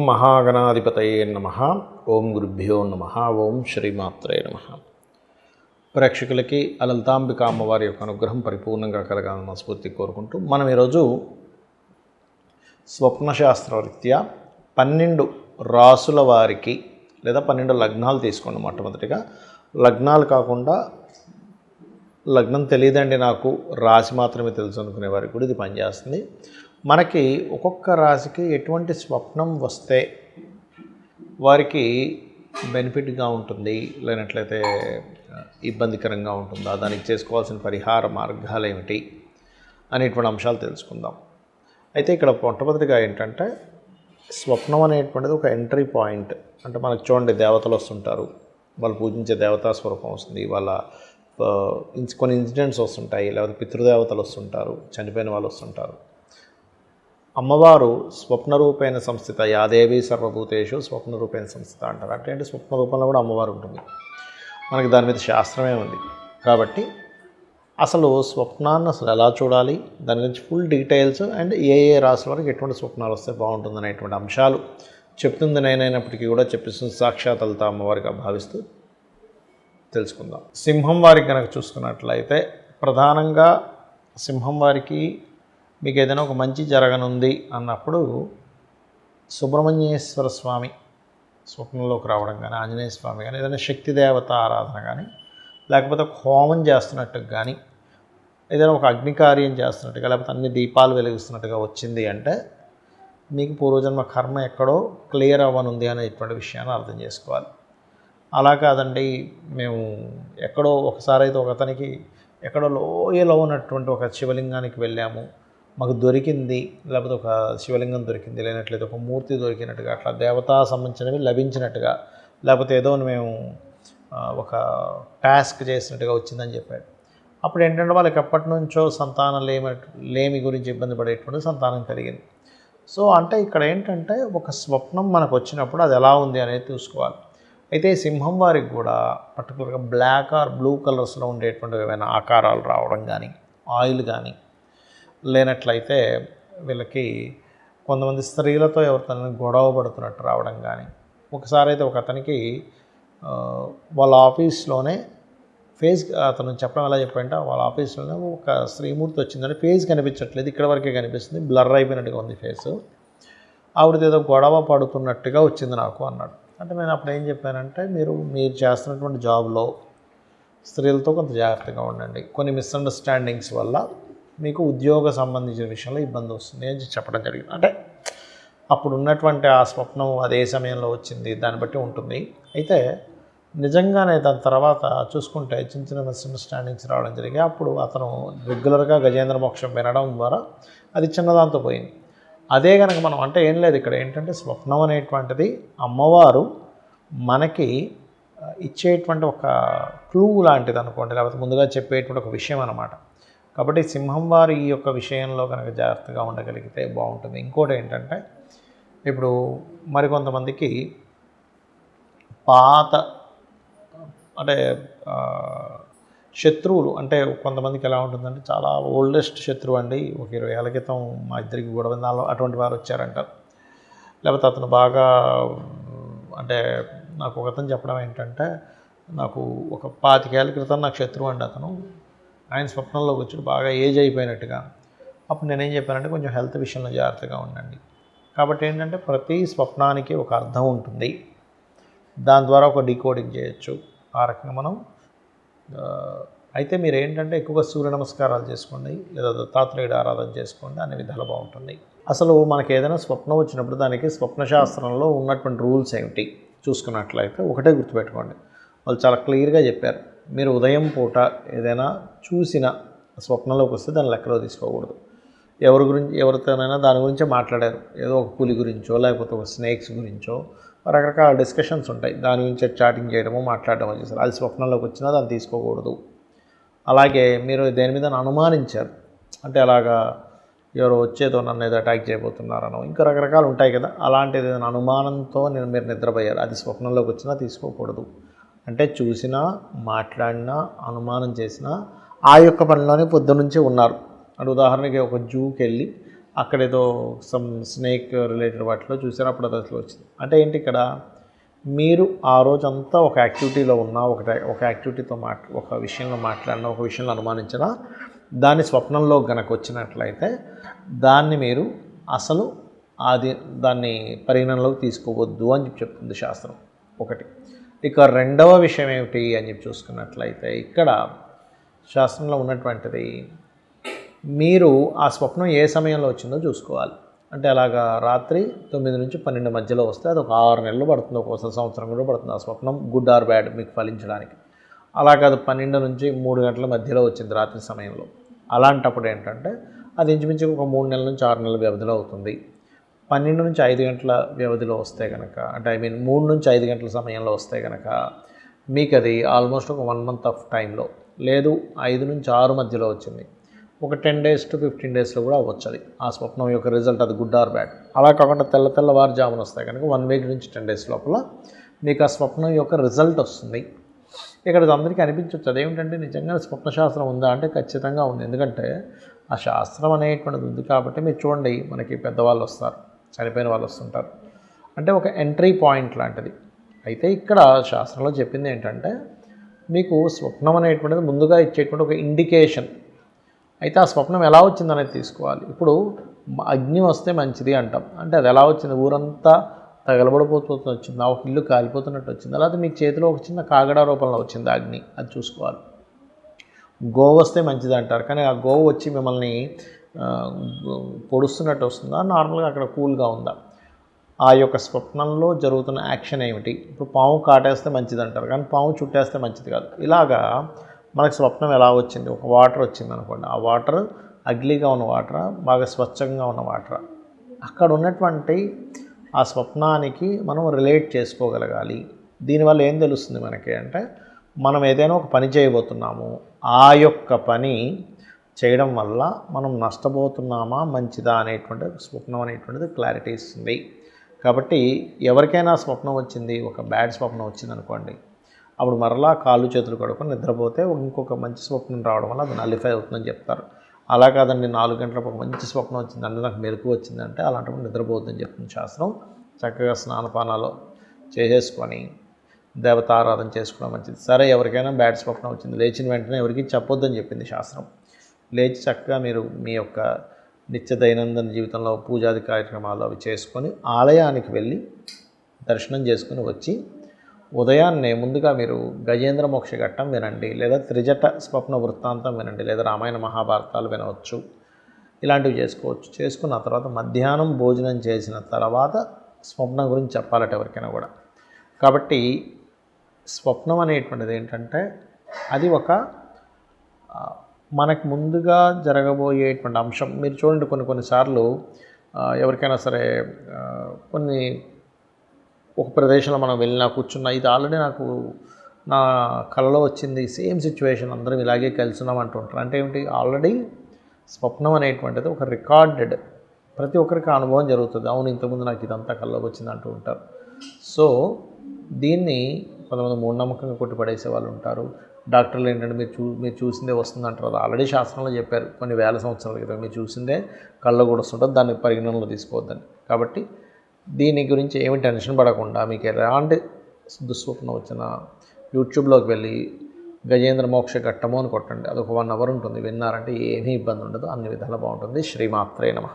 మహాగణాధిపతయే నమః. ఓం గురుభ్యో నమః. ఓం శ్రీమాత్రే నమః. ప్రేక్షకులకి లలితాంబిక అమ్మవారి యొక్క అనుగ్రహం పరిపూర్ణంగా కలగాలని మనస్ఫూర్తి కోరుకుంటూ మనం ఈరోజు స్వప్నశాస్త్రరీత్యా 12 రాసుల వారికి లేదా 12 లగ్నాలు తీసుకోండి. మొట్టమొదటిగా లగ్నాలు కాకుండా లగ్నం తెలియదండి నాకు రాశి మాత్రమే తెలుసు అనుకునే వారికి కూడా ఇది పనిచేస్తుంది. మనకి ఒక్కొక్క రాశికి ఎటువంటి స్వప్నం వస్తే వారికి బెనిఫిట్గా ఉంటుంది, లేనట్లయితే ఇబ్బందికరంగా ఉంటుందా, దానికి చేసుకోవాల్సిన పరిహార మార్గాలు ఏమిటి అనేటువంటి అంశాలు తెలుసుకుందాం. అయితే ఇక్కడ మొట్టమొదటిగా ఏంటంటే స్వప్నం అనేటువంటిది ఒక ఎంట్రీ పాయింట్. అంటే మనకు చూడండి, దేవతలు వస్తుంటారు, వాళ్ళు పూజించే దేవతా స్వరూపం వస్తుంది, వాళ్ళ కొన్ని ఇన్సిడెంట్స్ వస్తుంటాయి, లేకపోతే పితృదేవతలు వస్తుంటారు, చనిపోయిన వాళ్ళు వస్తుంటారు. అమ్మవారు స్వప్నరూపేణ సంస్థిత, యాదేవి సర్వభూతేషు స్వప్నరూపేణ సంస్థిత అంటారు. అంటే ఏంటి, స్వప్న రూపంలో కూడా అమ్మవారు ఉంటుంది. మనకి దాని మీద శాస్త్రమే ఉంది. కాబట్టి అసలు స్వప్నాన్ని అసలు ఎలా చూడాలి, దాని గురించి ఫుల్ డీటెయిల్స్ అండ్ ఏ రాశుల వరకు ఎటువంటి స్వప్నాలు వస్తే బాగుంటుంది అనేటువంటి అంశాలు చెప్తుంది నేనైనప్పటికీ కూడా చెప్పిస్తుంది సాక్షాత్ లలిత అమ్మవారిగా భావిస్తూ తెలుసుకుందాం. సింహం వారికి కనుక చూసుకున్నట్లయితే ప్రధానంగా సింహం వారికి మీకు ఏదైనా ఒక మంచి జరగనుంది అన్నప్పుడు సుబ్రహ్మణ్యేశ్వర స్వామి స్వప్నంలోకి రావడం కానీ, ఆంజనేయ స్వామి కానీ, ఏదైనా శక్తి దేవత ఆరాధన కానీ, లేకపోతే ఒక హోమం చేస్తున్నట్టుగా కానీ, ఏదైనా ఒక అగ్నికార్యం చేస్తున్నట్టుగా, లేకపోతే అన్ని దీపాలు వెలిగిస్తున్నట్టుగా వచ్చింది అంటే మీకు పూర్వజన్మ కర్మ ఎక్కడో క్లియర్ అవ్వనుంది అనేటువంటి విషయాన్ని అర్థం చేసుకోవాలి. అలా కాదండి, మేము ఎక్కడో ఒకసారి అయితే ఒక అతనికి ఎక్కడో లోయలో ఉన్నటువంటి ఒక శివలింగానికి వెళ్ళాము, మాకు దొరికింది, లేకపోతే ఒక శివలింగం దొరికింది, లేనట్లయితే ఒక మూర్తి దొరికినట్టుగా, అట్లా దేవతా సంబంధించినవి లభించినట్టుగా, లేకపోతే ఏదో మేము ఒక టాస్క్ చేసినట్టుగా వచ్చిందని చెప్పాడు. అప్పుడు ఏంటంటే వాళ్ళకి ఎప్పటి నుంచో సంతానం లేమి గురించి ఇబ్బంది పడేటువంటి సంతానం కలిగింది. సో అంటే ఇక్కడ ఏంటంటే ఒక స్వప్నం మనకు వచ్చినప్పుడు అది ఎలా ఉంది అనేది చూసుకోవాలి. అయితే సింహం వారికి కూడా పర్టికులర్గా బ్లాక్ ఆర్ బ్లూ కలర్స్లో ఉండేటువంటి ఏమైనా ఆకారాలు రావడం కానీ, ఆయిల్ కానీ, లేనట్లయితే వీళ్ళకి కొంతమంది స్త్రీలతో ఎవరితో గొడవ పడుతున్నట్టు రావడం కానీ, ఒకసారి అయితే ఒక అతనికి వాళ్ళ ఆఫీస్లోనే ఫేస్, అతను చెప్పడం ఎలా చెప్పంటే వాళ్ళ ఆఫీస్లోనే ఒక స్త్రీమూర్తి వచ్చిందని ఫేస్ కనిపించట్లేదు, ఇక్కడ వరకే కనిపిస్తుంది, బ్లర్ అయిపోయినట్టుగా ఉంది ఫేసు, ఆవిడది ఏదో గొడవ పడుతున్నట్టుగా వచ్చింది నాకు అన్నాడు. అంటే నేను అప్పుడు ఏం చెప్పానంటే, మీరు చేస్తున్నటువంటి జాబ్లో స్త్రీలతో కొంత జాగ్రత్తగా ఉండండి, కొన్ని మిస్అండర్స్టాండింగ్స్ వల్ల మీకు ఉద్యోగ సంబంధించిన విషయంలో ఇబ్బంది వస్తుంది అని చెప్పడం జరిగింది. అంటే అప్పుడు ఉన్నటువంటి ఆ స్వప్నం అదే సమయంలో వచ్చింది, దాన్ని బట్టి ఉంటుంది. అయితే నిజంగానే దాని తర్వాత చూసుకుంటే చిన్న చిన్న మిస్అండర్స్టాండింగ్స్ రావడం జరిగాయి. అప్పుడు అతను రెగ్యులర్గా గజేంద్ర మోక్షం వినడం ద్వారా అది చిన్నదాంతో పోయింది. అదే కనుక మనం అంటే ఏం లేదు, ఇక్కడ ఏంటంటే స్వప్నం అనేటువంటిది అమ్మవారు మనకి ఇచ్చేటువంటి ఒక క్లూ లాంటిది అనుకోండి, లేకపోతే ముందుగా చెప్పేటువంటి ఒక విషయం అన్నమాట. కాబట్టి సింహం వారి ఈ యొక్క విషయంలో కనుక జాగ్రత్తగా ఉండగలిగితే బాగుంటుంది. ఇంకోటి ఏంటంటే, ఇప్పుడు మరికొంతమందికి పాత అంటే శత్రువులు, అంటే కొంతమందికి ఎలా ఉంటుందంటే చాలా ఓల్డెస్ట్ శత్రువు అండి, ఒక 20 ఏళ్ళ క్రితం మా ఇద్దరికి గొడవ అటువంటి వారు వచ్చారంటారు. లేకపోతే అతను బాగా అంటే నాకు ఒక అతను చెప్పడం ఏంటంటే, నాకు ఒక 25 ఏళ్ళ క్రితం నాకు శత్రువు అండి అతను, ఆయన స్వప్నంలోకి వచ్చి బాగా ఏజ్ అయిపోయినట్టుగా. అప్పుడు నేనేం చెప్పానంటే, కొంచెం హెల్త్ విషయంలో జాగ్రత్తగా ఉండండి. కాబట్టి ఏంటంటే ప్రతి స్వప్నానికి ఒక అర్థం ఉంటుంది, దాని ద్వారా ఒక డీకోడింగ్ చేయొచ్చు. ఆ రకంగా మనం అయితే మీరు ఏంటంటే ఎక్కువగా సూర్య నమస్కారాలు చేసుకోండి, లేదా దత్తాత్రేయుడు ఆరాధన చేసుకోండి, అనే విధాలు బాగుంటుంది. అసలు మనకి ఏదైనా స్వప్నం వచ్చినప్పుడు దానికి స్వప్నశాస్త్రంలో ఉన్నటువంటి రూల్స్ ఏమిటి చూసుకున్నట్లయితే ఒకటే గుర్తుపెట్టుకోండి, వాళ్ళు చాలా క్లియర్గా చెప్పారు. మీరు ఉదయం పూట ఏదైనా చూసిన స్వప్నంలోకి వస్తే దాన్ని లెక్కలో తీసుకోకూడదు. ఎవరితోనైనా దాని గురించే మాట్లాడారు, ఏదో ఒక పులి గురించో లేకపోతే ఒక స్నేక్స్ గురించో రకరకాల డిస్కషన్స్ ఉంటాయి, దాని గురించి చాటింగ్ చేయడమో మాట్లాడడమో చేశారు, అది స్వప్నంలోకి వచ్చినా దాన్ని తీసుకోకూడదు. అలాగే మీరు దేని మీద అనుమానించారు, అంటే అలాగా ఎవరో వచ్చేదో నన్ను ఏదో అటాక్ చేయబోతున్నారనో ఇంకా రకరకాలు ఉంటాయి కదా, అలాంటిది ఏదైనా అనుమానంతో మీరు నిద్రపోయారు, అది స్వప్నంలోకి వచ్చినా తీసుకోకూడదు. అంటే చూసినా, మాట్లాడినా, అనుమానం చేసినా ఆ యొక్క పనిలోనే పొద్దునుంచి ఉన్నారు. అంటే ఉదాహరణకి ఒక జూకి వెళ్ళి అక్కడేదో సమ్ స్నేక్ రిలేటెడ్ వాటిలో చూసారు, అప్పుడు అది అసలు వచ్చింది. అంటే ఏంటి ఇక్కడ మీరు ఆ రోజంతా ఒక యాక్టివిటీలో ఉన్నా, ఒక యాక్టివిటీతో ఒక విషయంలో మాట్లాడినా, ఒక విషయంలో అనుమానించినా, దాన్ని స్వప్నంలో గనక వచ్చినట్లయితే దాన్ని మీరు అసలు దాన్ని పరిగణనలోకి తీసుకోవద్దు అని చెప్తుంది శాస్త్రం ఒకటి. ఇక రెండవ విషయం ఏమిటి అని చెప్పి చూసుకున్నట్లయితే ఇక్కడ శాస్త్రంలో ఉన్నటువంటిది, మీరు ఆ స్వప్నం ఏ సమయంలో వచ్చిందో చూసుకోవాలి. అంటే అలాగా రాత్రి 9 నుంచి 12 మధ్యలో వస్తే అది ఒక 6 నెలలు పడుతుంది, ఒక్కోసారి సంవత్సరం కూడా పడుతుంది ఆ స్వప్నం గుడ్ ఆర్ బ్యాడ్ మీకు ఫలించడానికి. అలా కాదు 12 నుంచి 3 గంటల మధ్యలో వచ్చింది రాత్రి సమయంలో, అలాంటప్పుడు ఏంటంటే అది ఇంచుమించు ఒక 3 నెలల నుంచి 6 నెలల వ్యవధిలో అవుతుంది. 12 నుంచి 5 గంటల వ్యవధిలో వస్తే కనుక, అంటే 3 నుంచి 5 గంటల సమయంలో వస్తే కనుక మీకు అది ఆల్మోస్ట్ ఒక 1 మంత్ ఆఫ్ టైంలో, లేదు 5 నుంచి 6 మధ్యలో వచ్చింది, ఒక 10 days to 15 daysలో కూడా అవ్వచ్చు అది ఆ స్వప్నం యొక్క రిజల్ట్, అది గుడ్ ఆర్ బ్యాడ్. అలా కాకుండా తెల్లవారుజామున వస్తాయి కనుక 1 week నుంచి 10 days లోపల మీకు ఆ స్వప్నం యొక్క రిజల్ట్ వస్తుంది. ఇక్కడ అందరికీ అనిపించవచ్చు అదేమిటంటే నిజంగా స్వప్నశాస్త్రం ఉందా అంటే ఖచ్చితంగా ఉంది. ఎందుకంటే ఆ శాస్త్రం అనేటువంటిది ఉంది కాబట్టి మీరు చూడండి, మనకి పెద్దవాళ్ళు వస్తారు, చనిపోయిన వాళ్ళు వస్తుంటారు, అంటే ఒక ఎంట్రీ పాయింట్ లాంటిది. అయితే ఇక్కడ శాస్త్రంలో చెప్పింది ఏంటంటే మీకు స్వప్నం అనేటువంటిది ముందుగా ఇచ్చేటువంటి ఒక ఇండికేషన్. అయితే ఆ స్వప్నం ఎలా వచ్చిందనేది తీసుకోవాలి. ఇప్పుడు అగ్ని వస్తే మంచిది అంటాం, అంటే అది ఎలా వచ్చింది, ఊరంతా తగలబడిపోతూ వచ్చింది, ఒక ఇల్లు కాలిపోతున్నట్టు వచ్చింది, అలాగే మీకు చేతిలో ఒక చిన్న కాగడా రూపంలో వచ్చింది అగ్ని, అది చూసుకోవాలి. గోవు వస్తే మంచిది అంటారు, కానీ ఆ గోవు వచ్చి మిమ్మల్ని పొడుస్తున్నట్టు వస్తుందా, నార్మల్గా అక్కడ కూల్గా ఉందా, ఆ యొక్క స్వప్నంలో జరుగుతున్న యాక్షన్ ఏమిటి. ఇప్పుడు పాము కాటేస్తే మంచిది అంటారు, కానీ పాము చుట్టేస్తే మంచిది కాదు. ఇలాగా మనకు స్వప్నం ఎలా వచ్చింది, ఒక వాటర్ వచ్చింది అనుకోండి, ఆ వాటర్ అగ్లీగా ఉన్న వాటర్, బాగా స్వచ్ఛంగా ఉన్న వాటర్, అక్కడ ఉన్నటువంటి ఆ స్వప్నానికి మనం రిలేట్ చేసుకోగలగాలి. దీనివల్ల ఏం తెలుస్తుంది మనకి అంటే, మనం ఏదైనా ఒక పని చేయబోతున్నాము, ఆ యొక్క పని చేయడం వల్ల మనం నష్టపోతున్నామా మంచిదా అనేటువంటి స్వప్నం అనేటువంటిది క్లారిటీ ఇస్తుంది. కాబట్టి ఎవరికైనా స్వప్నం వచ్చింది, ఒక బ్యాడ్ స్వప్నం వచ్చింది అనుకోండి, అప్పుడు మరలా కాళ్ళు చేతులు కడుక్కొని నిద్రపోతే ఇంకొక మంచి స్వప్నం రావడం వల్ల అది నలిఫై అవుతుందని చెప్తారు. అలా కాదండి 4 గంటలకు ఒక మంచి స్వప్నం వచ్చిందంటే, నాకు మెలకు వచ్చిందంటే, అలాంటప్పుడు నిద్రపోతుందని చెప్తుంది శాస్త్రం. చక్కగా స్నానపానాలు చేసేసుకొని దేవతారాధన చేసుకోవడం మంచిది. సరే ఎవరికైనా బ్యాడ్ స్వప్నం వచ్చింది, లేచిన వెంటనే ఎవరికి చెప్పొద్దని చెప్పింది శాస్త్రం. లేచి చక్కగా మీరు మీ యొక్క నిత్య దైనందిన జీవితంలో పూజాది కార్యక్రమాలు అవి చేసుకొని ఆలయానికి వెళ్ళి దర్శనం చేసుకుని వచ్చి ఉదయాన్నే ముందుగా మీరు గజేంద్ర మోక్ష ఘట్టం వినండి, లేదా త్రిజట స్వప్న వృత్తాంతం వినండి, లేదా రామాయణ మహాభారతాలు వినవచ్చు, ఇలాంటివి చేసుకోవచ్చు. చేసుకున్న తర్వాత మధ్యాహ్నం భోజనం చేసిన తర్వాత స్వప్నం గురించి చెప్పాలట ఎవరికైనా కూడా. కాబట్టి స్వప్నం అనేటువంటిది ఏంటంటే అది ఒక మనకు ముందుగా జరగబోయేటువంటి అంశం. మీరు చూడండి, కొన్నిసార్లు ఎవరికైనా సరే ఒక ప్రదేశంలో మనం వెళ్ళినా కూర్చున్నా, ఇది ఆల్రెడీ నాకు నా కలలో వచ్చింది, సేమ్ సిచ్యువేషన్, అందరం ఇలాగే కలిసినాం అంటుంటారు. అంటే ఏమిటి, ఆల్రెడీ స్వప్నం అనేటువంటిది ఒక రికార్డెడ్, ప్రతి ఒక్కరికి అనుభవం జరుగుతుంది. అవును, ఇంతకుముందు నాకు ఇదంతా కల్లోకి వచ్చింది అంటూ ఉంటారు. సో దీన్ని కొంతమంది మూఢనమ్మకంగా కొట్టిపడేసే వాళ్ళు ఉంటారు. డాక్టర్లు ఏంటంటే మీరు చూసిందే వస్తుంది అంటారు. అది ఆల్రెడీ శాస్త్రంలో చెప్పారు కొన్ని వేల సంవత్సరాల క్రితం, మీరు చూసిందే కళ్ళ కూడా వస్తుంటుంది, దాన్ని పరిగణనలో తీసుకోవద్దని. కాబట్టి దీని గురించి ఏమి టెన్షన్ పడకుండా మీకు ఎలాంటి దుస్వప్నం వచ్చినా యూట్యూబ్లోకి వెళ్ళి గజేంద్ర మోక్ష ఘట్టము అని కొట్టండి, అది ఒక 1 hour ఉంటుంది, విన్నారంటే ఏమీ ఇబ్బంది ఉండదు, అన్ని విధాలా బాగుంటుంది. శ్రీమాత్రే నమః.